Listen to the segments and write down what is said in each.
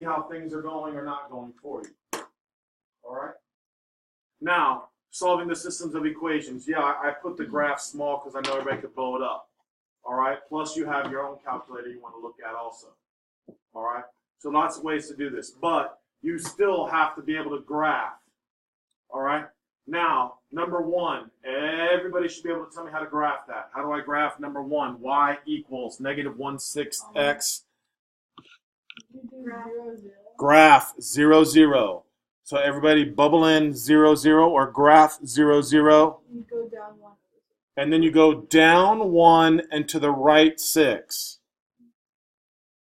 how things are going or not going for you. All right? Now, solving the systems of equations. Yeah, I put the graph small because I know everybody could blow it up. All right? Plus, you have your own calculator you want to look at also. All right? So lots of ways to do this. But you still have to be able to graph. All right? Now, number one, everybody should be able to tell me how to graph that. How do I graph number one? Y equals negative 1/6 x. Graph 0, 0. So everybody bubble in 0, 0 or graph 0, 0. You go down 1. And then you go down 1 and to the right 6.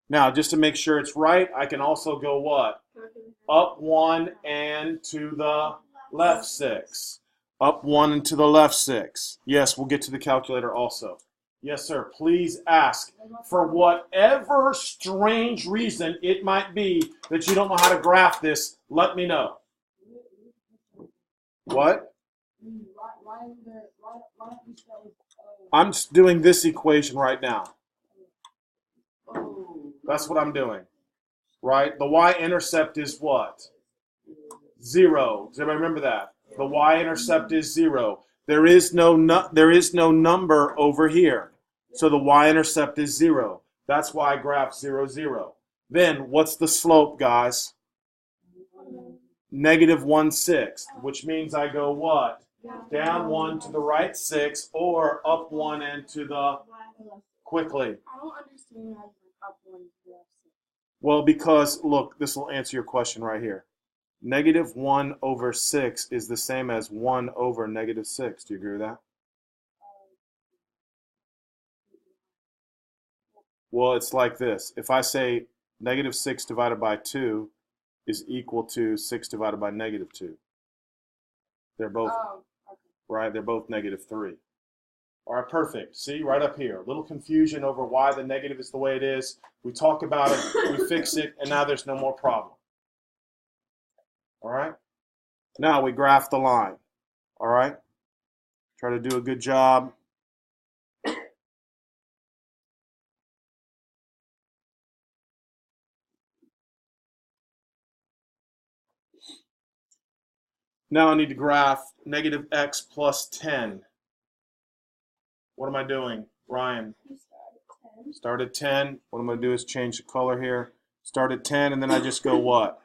Now, just to make sure it's right, I can also go what? Up 1 and to the left 6. Up 1 and to the left 6. Yes, we'll get to the calculator also. Yes, sir. Please ask. For whatever strange reason it might be that you don't know how to graph this, let me know. What? I'm just doing this equation right now. That's what I'm doing. Right? The y-intercept is what? 0. Does everybody remember that? The y-intercept is 0. There is no number over here. So the y-intercept is 0. That's why I graph 0, 0. Then what's the slope, guys? Negative 1/6, which means I go what? Down 1 to the right 6 or up 1 and to the quickly. I don't understand how you up 1 to the left 6. Well, because look, this will answer your question right here. Negative 1/6 is the same as 1 over negative 6. Do you agree with that? Well, it's like this. If I say negative 6 divided by 2 is equal to 6 divided by negative 2. They're both, right? They're both negative 3. All right, perfect. See, right up here. A little confusion over why the negative is the way it is. We talk about it, we fix it, and now there's no more problem. All right? Now we graph the line. All right? Try to do a good job. Now I need to graph negative x plus 10. What am I doing, Ryan? Start at 10. What I'm going to do is change the color here. Start at 10, and then I just go what?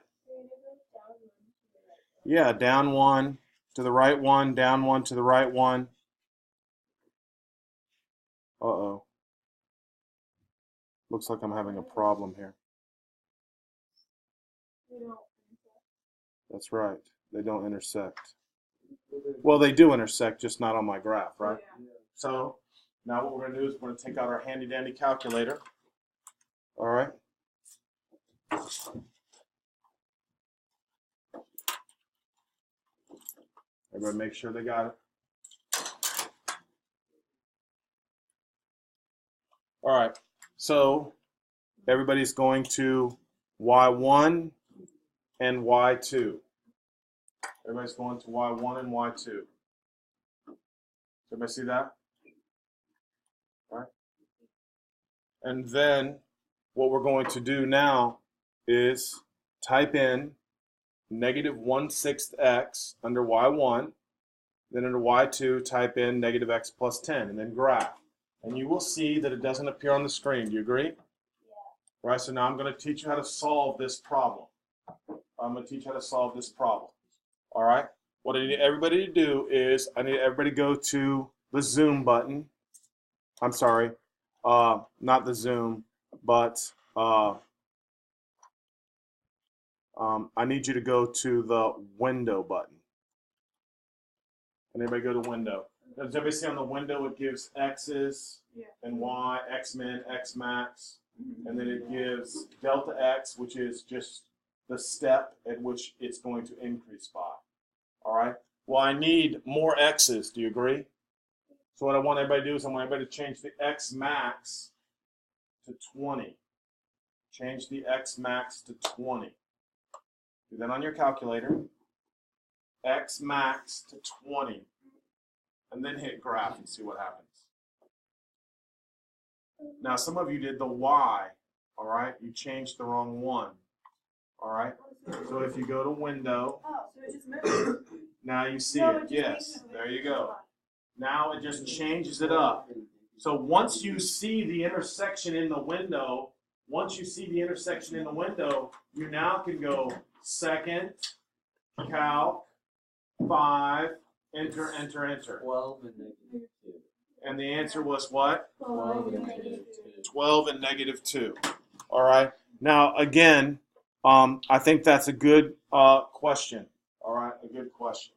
Yeah, down 1 to the right 1, down 1 to the right 1. Uh-oh. Looks like I'm having a problem here. That's right. They don't intersect. Well, they do intersect, just not on my graph, right? So now what we're going to do is we're going to take out our handy-dandy calculator. All right? Everybody make sure they got it. All right. So everybody's going to y1 and y2. Everybody's going to y1 and y2. Everybody see that? All right. And then what we're going to do now is type in negative 1/6 x under y1. Then under y2, type in negative x plus 10, and then graph. And you will see that it doesn't appear on the screen. Do you agree? Yeah. Right, so now I'm going to teach you how to solve this problem. I'm going to teach you how to solve this problem. All right? What I need everybody to do is I need everybody to go to the Zoom button. I'm sorry, not the Zoom, but I need you to go to the window button. And everybody go to window. Does everybody see on the window it gives x's and y, x min, x max, and then it gives delta x, which is just the step at which it's going to increase by. All right? Well, I need more x's. Do you agree? So what I want everybody to do is I want everybody to change the x max to 20. Change the x max to 20. Do that on your calculator. X max to 20. And then hit graph and see what happens. Now, some of you did the y, all right? You changed the wrong one, All right. So if you go to window, Oh, so it just moves. now you see No, it. it just Yes, makes it there you go. Now it just changes it up. So once you see the intersection in the window, you now can go second, calc, 5, enter, enter, enter. 12 and negative 2. And the answer was what? 12 and negative 2. 12 and negative 2. All right. Now, again, I think that's a good question. All right, a good question.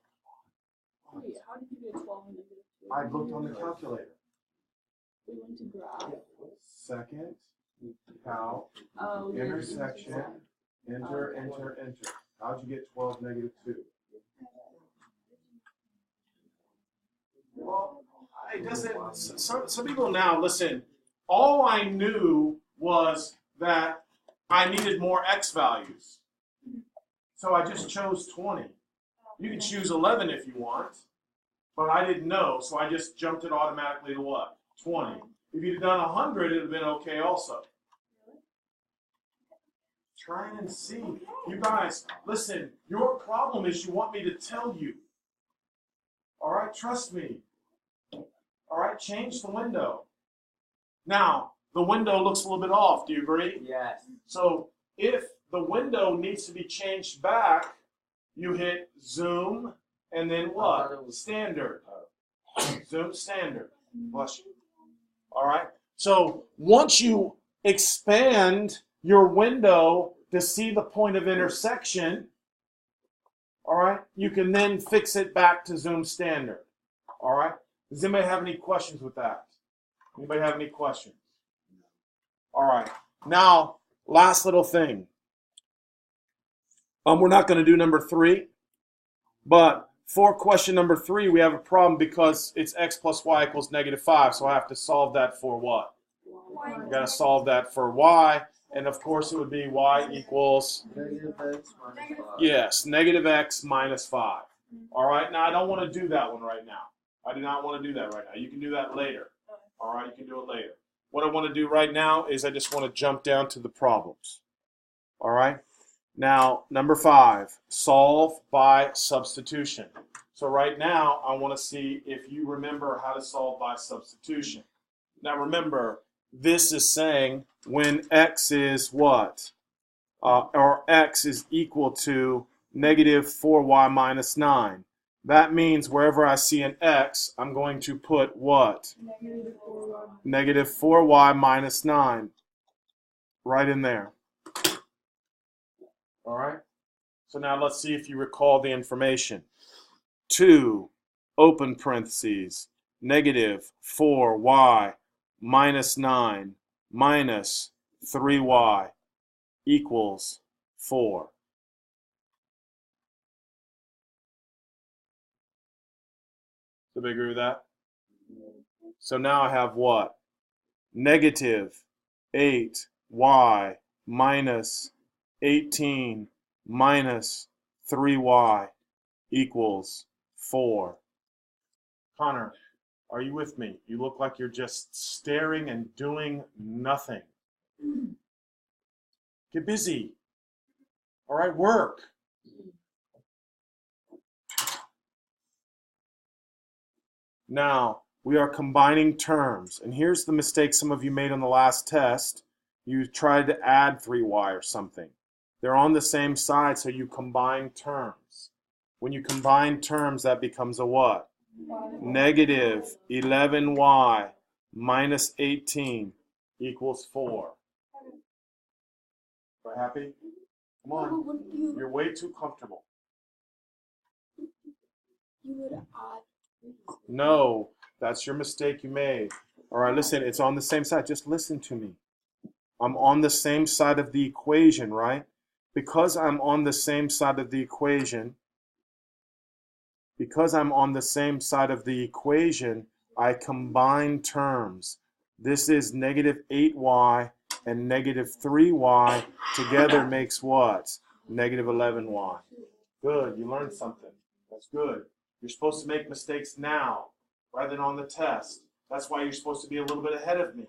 Wait, how did you get 12 and negative 2? I looked on the calculator. We went to graph. Second, calc, Oh, yeah. intersection, enter, enter, enter. How'd you get 12 negative 2? Well, it doesn't. Some people now, listen, all I knew was that I needed more x values. So I just chose 20. You can choose 11 if you want, but I didn't know, so I just jumped it automatically to what? 20. If you'd done 100, it would have been okay also. Try and see. You guys, listen, your problem is you want me to tell you. All right, trust me. All right, change the window. Now, the window looks a little bit off. Do you agree? Yes. So if the window needs to be changed back, you hit zoom and then what? Standard. Zoom standard. Bless you. All right. So once you expand your window to see the point of intersection, all right, you can then fix it back to zoom standard. All right. Does anybody have any questions with that? Anybody have any questions? All right. Now, last little thing. We're not going to do number 3, but for question number 3, we have a problem because it's x plus y equals negative 5, so I have to solve that for what? We've got to solve that for y, and of course it would be y equals, Negative x minus 5. yes, negative x minus 5. All right, now I don't want to do that one right now. I do not want to do that right now. You can do that later. All right, you can do it later. What I want to do right now is I just want to jump down to the problems. All right. Now, number 5, solve by substitution. So right now, I want to see if you remember how to solve by substitution. Now remember, this is saying when x is what? Or x is equal to negative 4y minus 9. That means wherever I see an x, I'm going to put what? Negative 4y minus 9. Right in there. All right. So now let's see if you recall the information. 2, open parentheses, negative 4y minus 9 minus 3y equals 4. Does everybody agree with that? So now I have what? Negative 8y minus 18 minus 3y equals 4. Connor, are you with me? You look like you're just staring and doing nothing. Get busy. All right, work. Now, we are combining terms. And here's the mistake some of you made on the last test. You tried to add 3y or something. They're on the same side, so you combine terms. When you combine terms, that becomes a what? Negative 11y minus 18 equals 4. Are you happy? Come on. You're way too comfortable. You would add. No, that's your mistake you made. All right, listen, it's on the same side. Just listen to me. I'm on the same side of the equation, right? Because I'm on the same side of the equation, I combine terms. This is negative 8y and negative 3y together makes what? Negative 11y. Good, you learned something. That's good. You're supposed to make mistakes now rather than on the test. That's why you're supposed to be a little bit ahead of me.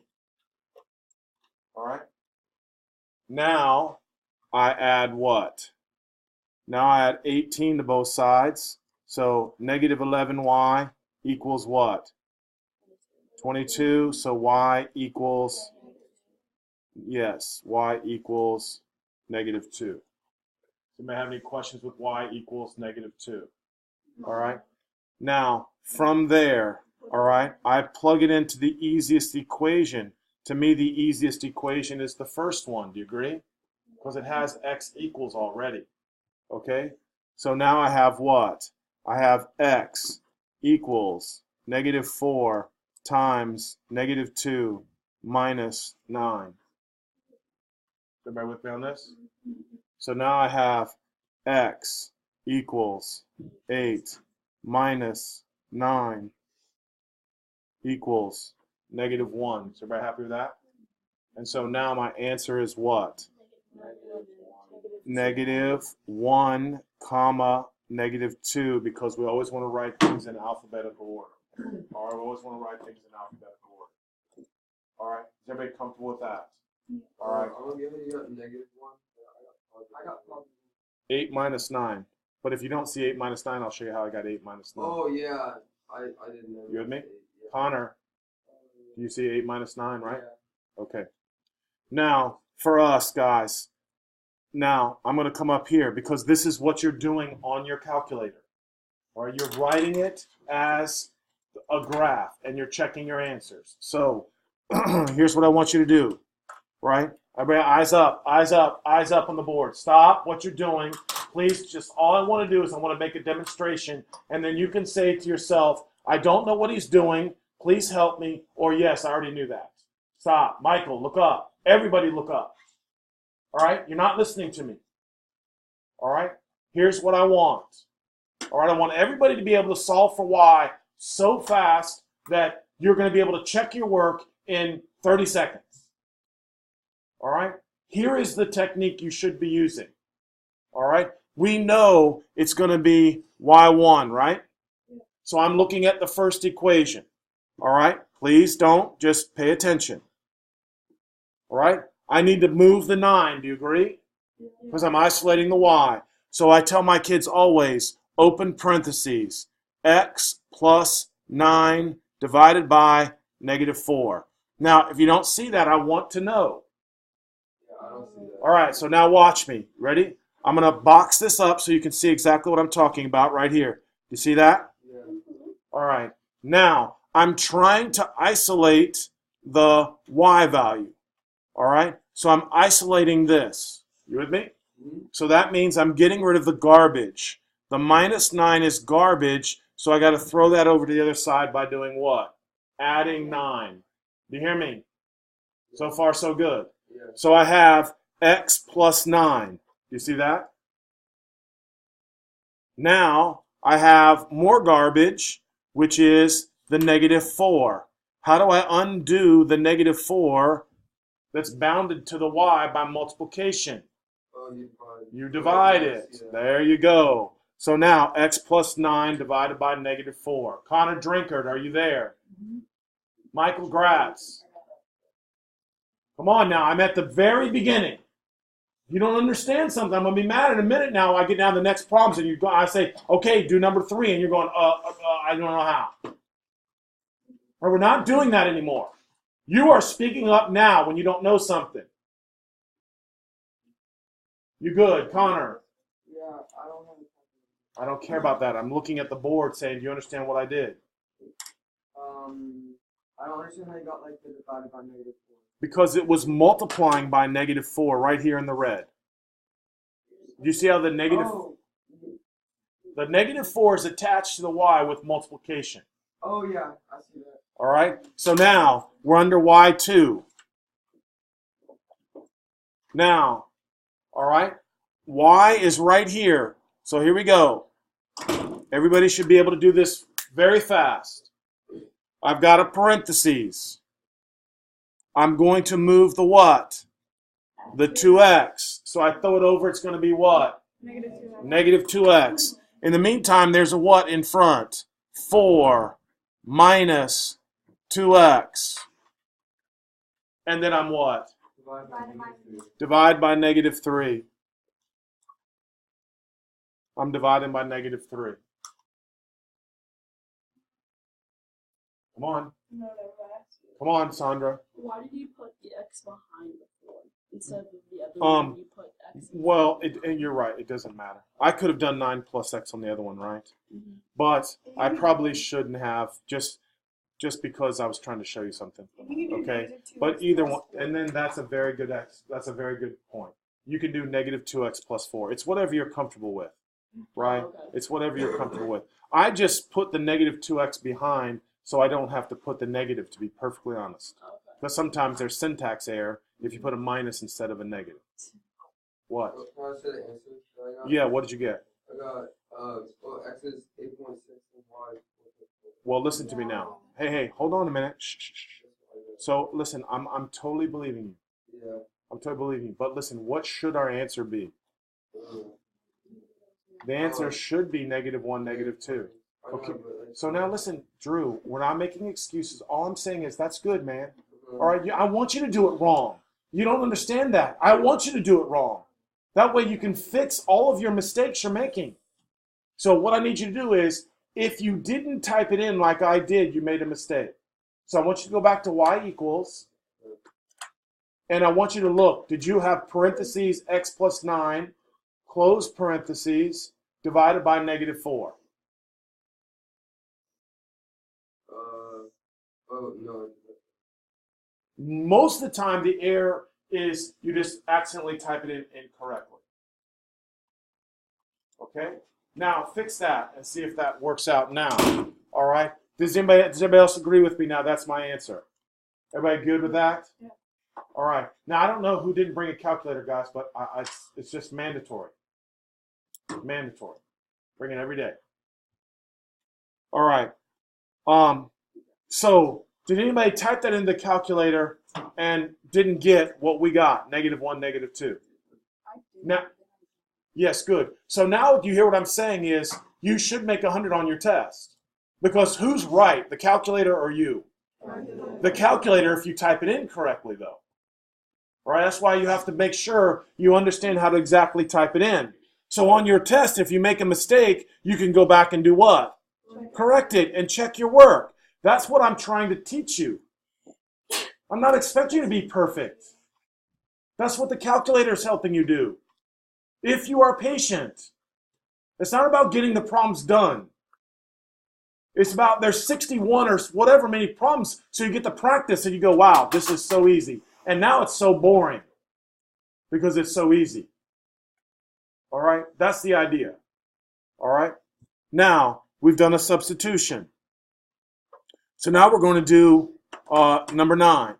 All right? Now, I add what? Now I add 18 to both sides. So negative 11y equals what? 22. So y equals, yes, y equals negative 2. You may have any questions with y equals negative 2. All right. Now, from there, all right, I plug it into the easiest equation. To me, the easiest equation is the first one. Do you agree? Because it has x equals already. Okay? So now I have what? I have x equals negative 4 times negative 2 minus 9. Everybody with me on this? So now I have x equals 8 minus 9 equals negative 1. Is everybody happy with that? And so now my answer is what? Negative 1, comma, negative 2, because we always want to write things in alphabetical order. All right, we always want to write things in alphabetical order. All right, is everybody comfortable with that? All right. You got negative 1. I got 8 minus 9. But if you don't see 8 minus 9, I'll show you how I got 8 minus 9. Oh, yeah. I didn't know. You with me? 8, yeah. Connor, do you see 8 minus 9, right? Yeah. Okay. Now, for us, guys, now I'm going to come up here because this is what you're doing on your calculator. All right, you're writing it as a graph and you're checking your answers. So here's what I want you to do, right? Everybody, eyes up on the board. Stop what you're doing. Please, just all I want to do is I want to make a demonstration, and then you can say to yourself, I don't know what he's doing. Please help me. Or yes, I already knew that. Stop. Michael, look up. Everybody look up. All right? You're not listening to me. All right? Here's what I want. All right? I want everybody to be able to solve for y so fast that you're going to be able to check your work in 30 seconds. All right? Here is the technique you should be using. All right? We know it's going to be y1, right? So I'm looking at the first equation. All right? Please don't. Just pay attention. All right? I need to move the 9. Do you agree? Because I'm isolating the y. So I tell my kids always, open parentheses, x plus 9 divided by negative 4. Now, if you don't see that, I want to know. I don't see that. All right, so now watch me. Ready? I'm going to box this up so you can see exactly what I'm talking about right here. You see that? Yeah. All right. Now, I'm trying to isolate the y value. All right? So I'm isolating this. You with me? Mm-hmm. So that means I'm getting rid of the garbage. The minus 9 is garbage, so I got to throw that over to the other side by doing what? Adding 9. Do you hear me? So far, so good. Yeah. So I have x plus 9. You see that? Now I have more garbage, which is the negative 4. How do I undo the negative 4 that's bounded to the y by multiplication? Oh, You divide it. Yeah. There you go. So now x plus 9 divided by negative 4. Connor Drinkard, are you there? Michael Gratz. Come on now, I'm at the very beginning. If you don't understand something, I'm going to be mad in a minute now. I get down to the next problems and I say, okay, do number 3. And you're going, I don't know how. Or we're not doing that anymore. You are speaking up now when you don't know something. You good, Connor? Yeah, I don't have. I don't care about that. I'm looking at the board saying, do you understand what I did? I don't understand how you got like the divided by negative 4. Because it was multiplying by negative 4 right here in the red. Do you see how the negative... Oh. The negative 4 is attached to the y with multiplication. Oh yeah, I see that. All right? So now, we're under y2. Now, all right? Y is right here. So here we go. Everybody should be able to do this very fast. I've got a parentheses. I'm going to move the what? The 2x. So I throw it over, it's going to be what? Negative 2x. In the meantime, there's a what in front? 4 minus 2x. And then I'm what? Divided by negative 3. Divide by negative 3. I'm dividing by -3. Come on. No, I asked you. Come on, Sandra. Why did you put the x behind the 4 instead of the other one? You put x. Well, and you're right. It doesn't matter. I could have done 9 plus x on the other one, right? Mm-hmm. But I probably shouldn't have, just because I was trying to show you something. Okay. But either one, and then that's a very good point. You can do -2x plus 4. It's whatever you're comfortable with, right? Okay. It's whatever you're comfortable with. I just put the -2x behind so I don't have to put the negative, to be perfectly honest. Okay. Because sometimes there's syntax error if you put a minus instead of a negative. What? Can I say the answer that I got? Yeah, what did you get? I got, well, x is 8.6 and y is 4.4. Well, listen to me now. Hey, hold on a minute. Shh. So, listen, I'm totally believing you. Yeah. I'm totally believing you. But listen, what should our answer be? The answer should be -1, -2. Okay. So now listen, Drew, we're not making excuses. All I'm saying is that's good, man. All right, I want you to do it wrong. You don't understand that. I want you to do it wrong. That way you can fix all of your mistakes you're making. So what I need you to do is, if you didn't type it in like I did, you made a mistake. So I want you to go back to y equals, and I want you to look. Did you have parentheses x plus 9, close parentheses, divided by -4? Oh, no. Most of the time, the error is you just accidentally type it in incorrectly. Okay? Now, fix that and see if that works out now. All right? Does anybody else agree with me now? That's my answer. Everybody good with that? Yeah. All right. Now, I don't know who didn't bring a calculator, guys, but it's just mandatory. Mandatory. Bring it every day. All right. So, did anybody type that in the calculator and didn't get what we got? -1, -2. I did. Now, yes, good. So now you hear what I'm saying is you should make 100 on your test. Because who's right, the calculator or you? The calculator if you type it in correctly, though. All right, that's why you have to make sure you understand how to exactly type it in. So on your test, if you make a mistake, you can go back and do what? Correct it and check your work. That's what I'm trying to teach you. I'm not expecting you to be perfect. That's what the calculator is helping you do. If you are patient. It's not about getting the problems done. It's about there's 61 or whatever many problems, so you get the practice and you go, wow, this is so easy. And now it's so boring because it's so easy. All right? That's the idea. All right? Now, we've done a substitution. So now we're going to do number 9.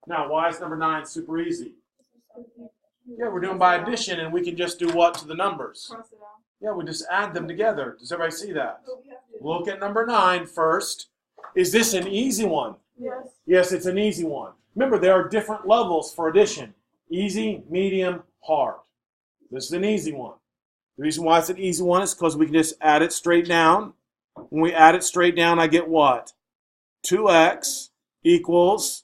Now, why is number 9 super easy? Yeah, we're doing by addition, and we can just do what to the numbers? Cross it out. Yeah, we just add them together. Does everybody see that? But we have to. Look at number 9 first. Is this an easy one? Yes. Yes, it's an easy one. Remember, there are different levels for addition. Easy, medium, hard. This is an easy one. The reason why it's an easy one is because we can just add it straight down. When we add it straight down, I get what? 2x equals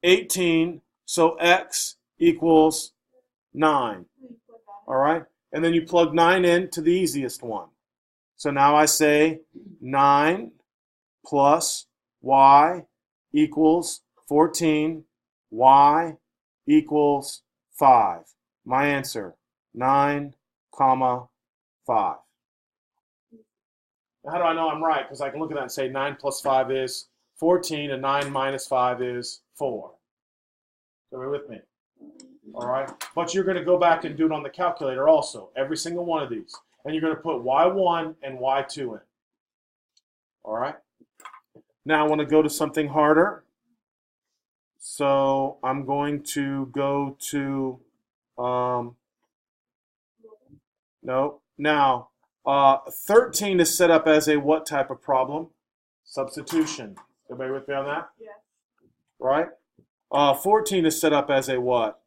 18, so x equals 9. All right? And then you plug 9 in to the easiest one. So now I say 9 plus y equals 14, y equals 5. My answer, 9, 5. Now, how do I know I'm right? Because I can look at that and say 9 plus 5 is 14, and 9 minus 5 is 4. So are you with me? All right? But you're going to go back and do it on the calculator also, every single one of these. And you're going to put y1 and y2 in. All right? Now I want to go to something harder. So I'm going to go to, no. Now, 13 is set up as a what type of problem? Substitution. Everybody with me on that? Yes. Right? 14 is set up as a what?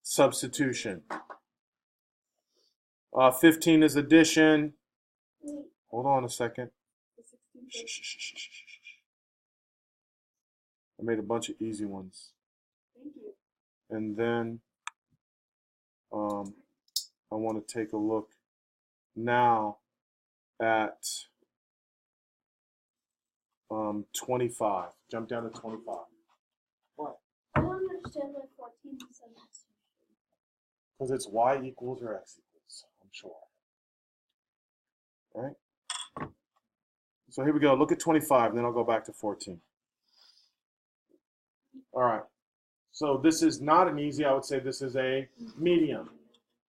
Substitution. 15 is addition. Hold on a second. I made a bunch of easy ones. Thank you. And then, hold I want to take a look now at 25. Jump down to 25. What? I don't understand why 14 is substitution. Because it's y equals or x equals, I'm sure. All right? So here we go. Look at 25, and then I'll go back to 14. All right. So this is not an easy, I would say this is a medium,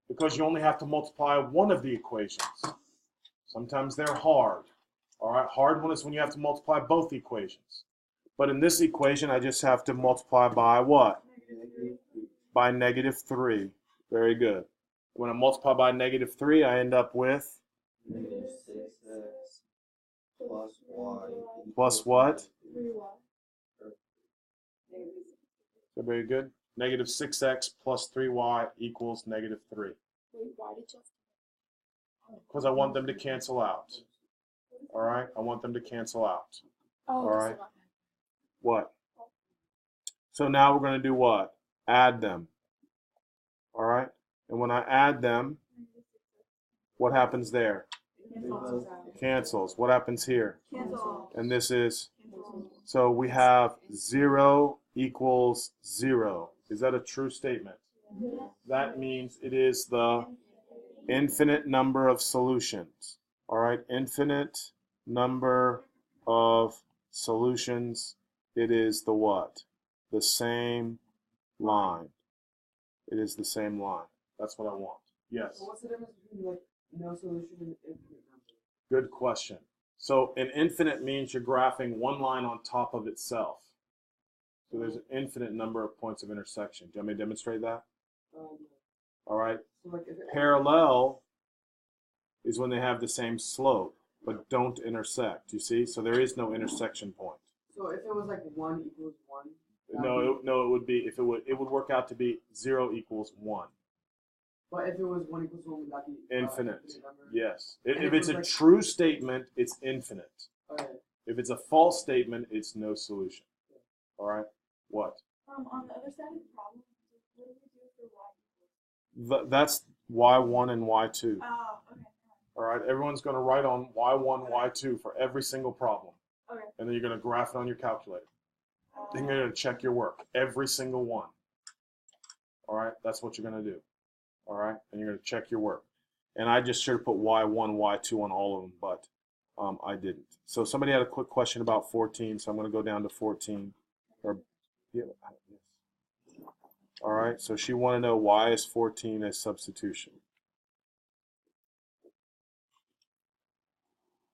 because you only have to multiply one of the equations. Sometimes they're hard. All right, hard one is when you have to multiply both equations. But in this equation, I just have to multiply by what? By -3. Very good. When I multiply by -3, I end up with? Negative 6x plus y. Plus what? 3y. So very good. -6x plus 3y equals -3. Wait, why did you? Because I want them to cancel out. All right, I want them to cancel out. Oh, All right. What? So now we're going to do what? Add them. All right, and when I add them, what happens there? Cancels. What happens here? Cancel. And this is, so we have 0 equals 0. Is that a true statement? That means it is the infinite number of solutions. All right, infinite number of solutions. It is the what? The same line. It is the same line. That's what I want. Yes. So what's the difference between like no solution and infinite number? Good question. So an infinite means you're graphing one line on top of itself. So there's an infinite number of points of intersection. Do you want me to demonstrate that? All right. So like if it Parallel is when they have the same slope, but don't intersect. You see? So there is no intersection point. So if it was like 1 equals 1. No, it would be if it would work out to be 0 equals 1. But if it was 1 equals 1, would that be Infinite. number? Yes. And If it it's was a like- true statement, it's infinite. Okay. If it's a false statement, it's no solution. All right? What? On the other side of the problem, what do we do for y? That's y1 and y2. Oh, okay. All right? Everyone's going to write on y1, y2 for every single problem. Okay. And then you're going to graph it on your calculator. Then you're going to check your work, every single one. All right? That's what you're going to do. All right? And you're going to check your work. And I just should have put y1, y2 on all of them, but I didn't. So somebody had a quick question about 14, so I'm going to go down to 14. Yeah. All right, so she wanted to know why is 14 a substitution.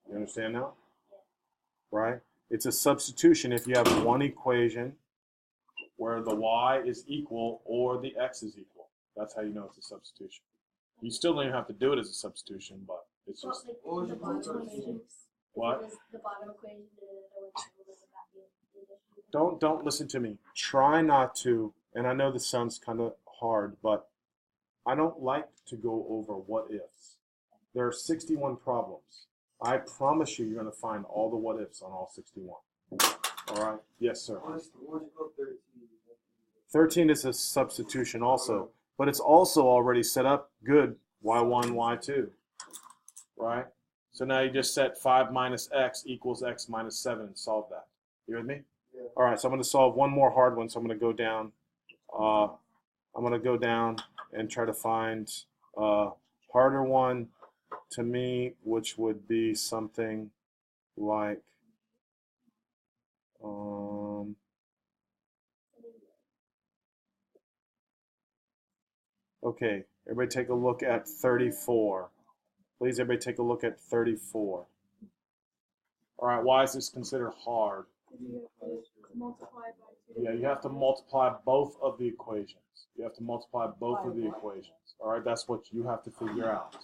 You understand now? Right? It's a substitution if you have one equation where the y is equal or the x is equal. That's how you know it's a substitution. You still don't even have to do it as a substitution, but it's just Like What was the your bottom question? equation. what? If it was the bottom equation, then it would Don't listen to me. Try not to, and I know this sounds kind of hard, but I don't like to go over what ifs. There are 61 problems. I promise you, you're going to find all the what ifs on all 61. All right? Yes, sir. Once you go 13. 13 is a substitution also, but it's also already set up good y1, y2. Right? So now you just set 5 minus x equals x minus 7 and solve that. You with me? Yeah. All right, so I'm going to solve one more hard one. So I'm going to go down. I'm going to go down and try to find a harder one to me, which would be something like okay, everybody take a look at 34. Please, everybody take a look at 34. All right, why is this considered hard? Yeah, you have to multiply both of the equations. You have to multiply both of the equations. All right, that's what you have to figure out.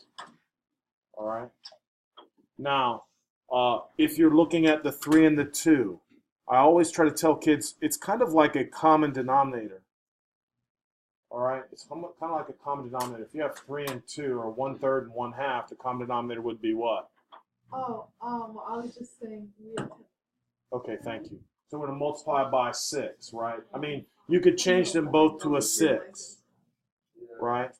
All right. Now, if you're looking at the 3 and the 2, I always try to tell kids it's kind of like a common denominator. All right, it's kind of like a common denominator. If you have 3 and 2, or 1/3 and 1/2, the common denominator would be what? Oh, I was just saying we have to. Okay, thank you. So we're going to multiply by 6, right? I mean, you could change them both to a 6, right?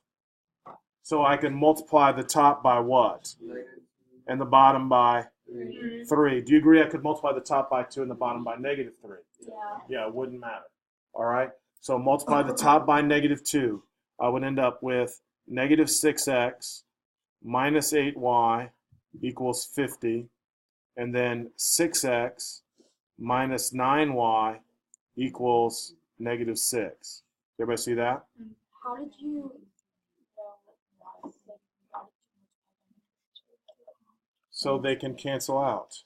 So I can multiply the top by what? Negative And the bottom by 3. 3. Do you agree I could multiply the top by 2 and the bottom by negative 3? Yeah. Yeah, it wouldn't matter. All right? So multiply the top by negative 2. I would end up with negative 6x minus 8y equals 50. And then 6x minus 9y equals negative 6. Everybody see that? How did you know why? Like, how did you So they can cancel out.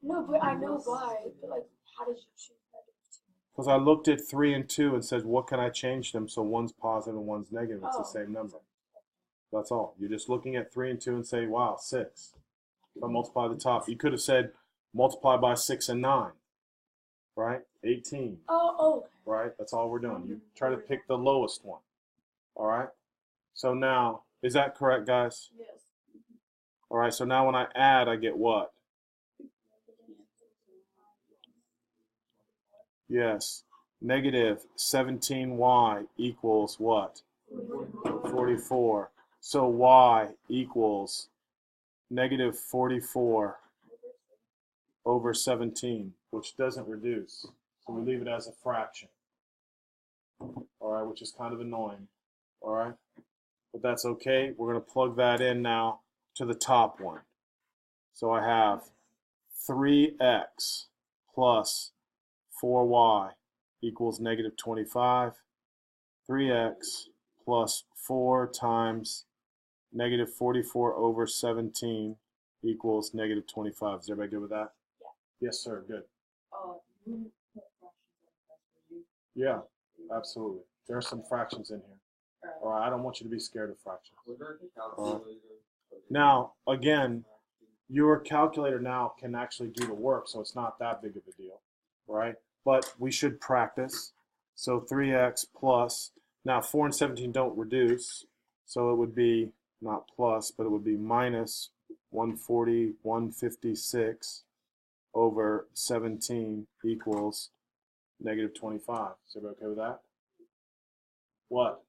No, but I know why. But like, how did you choose -2? Because I looked at 3 and 2 and said, what can I change them so one's positive and one's negative? It's the same number. That's all. You're just looking at 3 and 2 and say, wow, 6. If I multiply the top, you could have said multiply by 6 and 9, right? 18, Oh, okay. right? That's all we're doing. You try to pick the lowest one, all right? So now, is that correct, guys? Yes. All right, so now when I add, I get what? Yes, negative 17y equals what? 44. So y equals negative 44 over 17, which doesn't reduce. So we leave it as a fraction. All right, which is kind of annoying. All right, but that's okay. We're going to plug that in now to the top one. So I have 3x plus 4y equals negative 25. 3x plus 4 times negative 44 over 17 equals negative 25. Is everybody good with that? Yeah. Yes, sir. Good. Yeah, absolutely. There are some fractions in here. All right, I don't want you to be scared of fractions. Now, again, your calculator now can actually do the work, so it's not that big of a deal, right? But we should practice. So 3x plus, now 4 and 17 don't reduce, so it would be not plus, but it would be minus 140, 156 over 17 equals negative 25. Is everybody okay with that? What?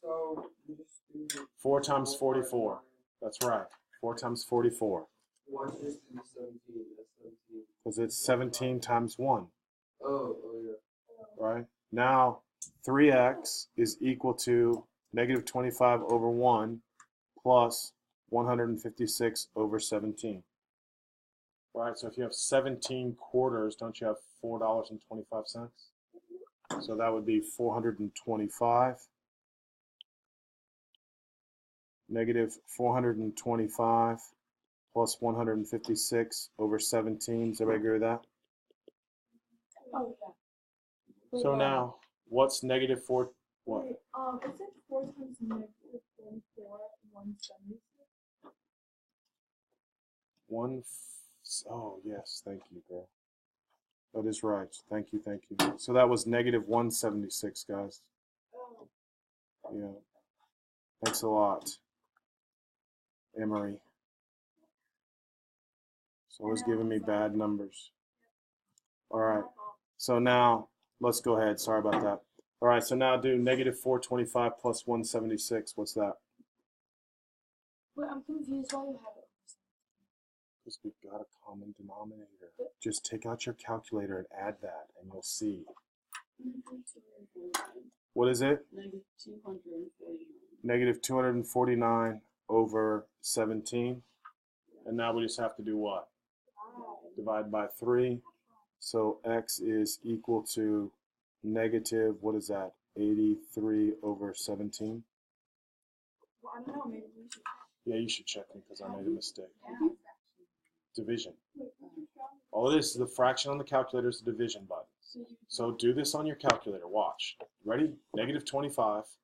So you just do 4 times 44. That's right. 4 times 44. Why just do 17? That's 17. Because it's 17 times 1. Oh yeah. Right? Now, 3x is equal to negative 25 over 1 plus 156 over 17. Right? So if you have 17 quarters, don't you have $4.25? So that would be 425. Negative 425 plus 156 over 17. Does everybody agree with that? Oh, yeah. So now, what's negative 4? What? Wait, is it 4 times negative 44, 176? Oh, yes. Thank you, girl. That is right. Thank you, thank you. So that was negative 176, guys. Oh. Yeah. Thanks a lot, Emery. It's always giving me bad numbers. All right. So now, let's go ahead. Sorry about that. All right, so now do negative 425 plus 176. What's that? Wait, I'm confused why you have it. Because we've got a common denominator. Just take out your calculator and add that, and you'll see. What is it? Negative 249. Negative 249 over 17. And now we just have to do what? Divide by 3. So x is equal to negative, what is that? 83 over 17. Well, I don't know, maybe we should. Yeah, you should check me because I made a mistake. Yeah. Division. All it is the fraction on the calculator is the division button. So do this on your calculator. Watch. Ready? Negative 25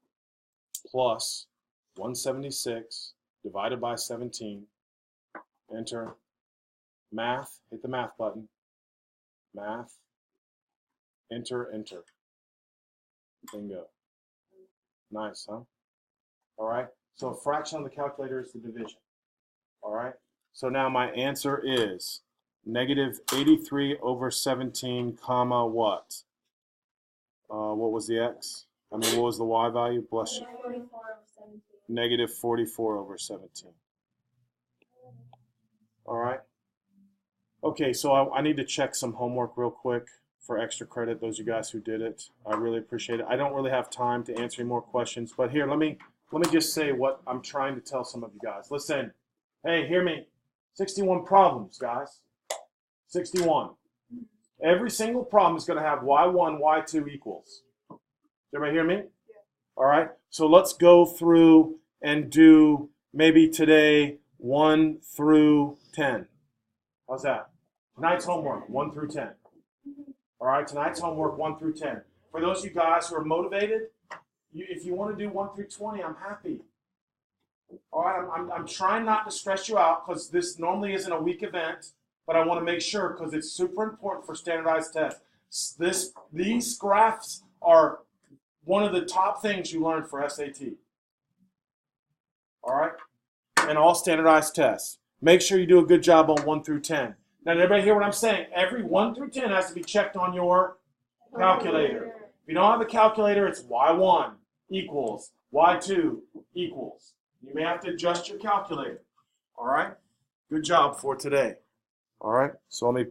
plus 176 divided by 17. Enter. Math. Hit the math button. Math. Enter, enter. Bingo. Nice, huh? All right. So a fraction on the calculator is the division. All right. So now my answer is negative 83 over 17, comma what? What was the x? I mean, what was the y value? Bless you. 44 over 17. negative 44 over 17. All right. Okay, so I need to check some homework real quick for extra credit, those of you guys who did it. I really appreciate it. I don't really have time to answer any more questions, but here, let me just say what I'm trying to tell some of you guys. Listen, hey, hear me. 61 problems, guys. 61. Every single problem is going to have y1, y2 equals. Does everybody hear me? Yeah. All right, so let's go through and do maybe today 1 through 10. How's that? Tonight's homework, 1 through 10. All right, tonight's homework, 1 through 10. For those of you guys who are motivated, if you want to do 1 through 20, I'm happy. All right, I'm trying not to stress you out because this normally isn't a week event, but I want to make sure because it's super important for standardized tests. These graphs are one of the top things you learn for SAT. All right, and all standardized tests. Make sure you do a good job on 1 through 10. Now, did everybody hear what I'm saying? Every 1 through 10 has to be checked on your calculator. If you don't have a calculator, it's y1 equals y2 equals. You may have to adjust your calculator. All right? Good job for today. All right? So let me